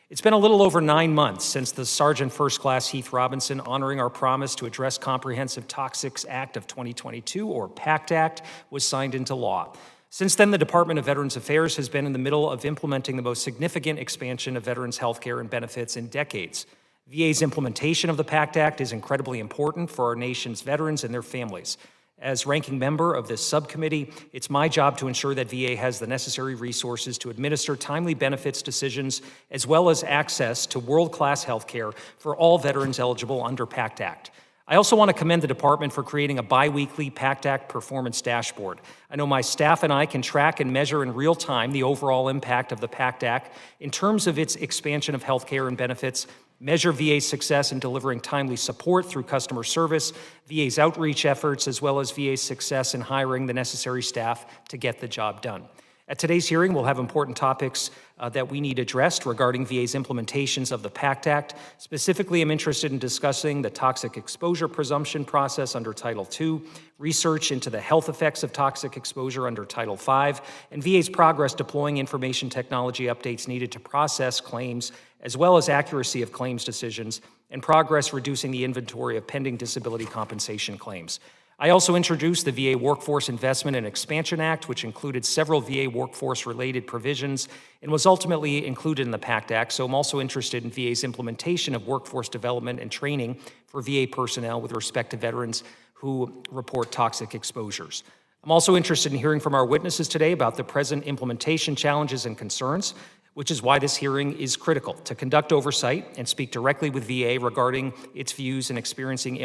It's been a little over 9 months since the Sergeant First Class Heath Robinson honoring our promise to address Comprehensive Toxics Act of 2022, or PACT Act, was signed into law. Since then, the Department of Veterans Affairs has been in the middle of implementing the most significant expansion of veterans' health care and benefits in decades. VA's implementation of the PACT Act is incredibly important for our nation's veterans and their families. As ranking member of this subcommittee, it's my job to ensure that VA has the necessary resources to administer timely benefits decisions, as well as access to world-class health care for all veterans eligible under PACT Act. I also want to commend the department for creating a bi-weekly PACT Act performance dashboard. I know my staff and I can track and measure in real time the overall impact of the PACT Act in terms of its expansion of health care and benefits, measure VA's success in delivering timely support through customer service, VA's outreach efforts, as well as VA's success in hiring the necessary staff to get the job done. At today's hearing, we'll have important topics that we need addressed regarding VA's implementations of the PACT Act. Specifically, I'm interested in discussing the toxic exposure presumption process under Title II, research into the health effects of toxic exposure under Title V, and VA's progress deploying information technology updates needed to process claims, as well as accuracy of claims decisions, and progress reducing the inventory of pending disability compensation claims. I also introduced the VA Workforce Investment and Expansion Act, which included several VA workforce-related provisions and was ultimately included in the PACT Act, so I'm also interested in VA's implementation of workforce development and training for VA personnel with respect to veterans who report toxic exposures. I'm also interested in hearing from our witnesses today about the present implementation challenges and concerns, which is why this hearing is critical, to conduct oversight and speak directly with VA regarding its views and experiences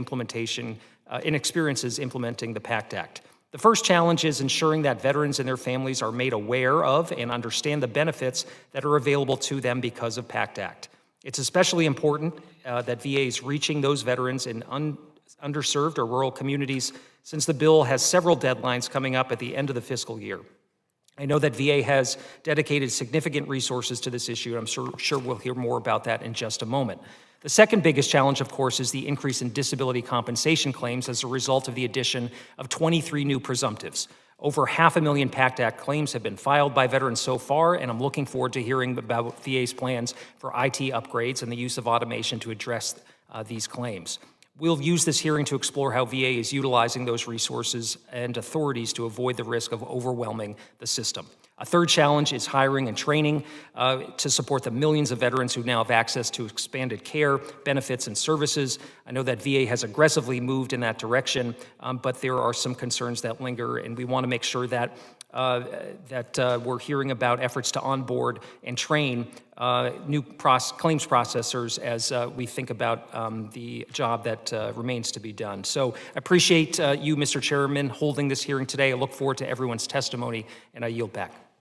implementing the PACT Act. The first challenge is ensuring that veterans and their families are made aware of and understand the benefits that are available to them because of PACT Act. It's especially important that VA is reaching those veterans in underserved or rural communities, since the bill has several deadlines coming up at the end of the fiscal year. I know that VA has dedicated significant resources to this issue, and I'm sure we'll hear more about that in just a moment. The second biggest challenge, of course, is the increase in disability compensation claims as a result of the addition of 23 new presumptives. Over 500,000 PACT Act claims have been filed by veterans so far, and I'm looking forward to hearing about VA's plans for IT upgrades and the use of automation to address these claims. We'll use this hearing to explore how VA is utilizing those resources and authorities to avoid the risk of overwhelming the system. A third challenge is hiring and training to support the millions of veterans who now have access to expanded care, benefits, and services. I know that VA has aggressively moved in that direction, but there are some concerns that linger, and we want to make sure that we're hearing about efforts to onboard and train new claims processors as we think about the job that remains to be done. So I appreciate you, Mr. Chairman, holding this hearing today. I look forward to everyone's testimony, and I yield back.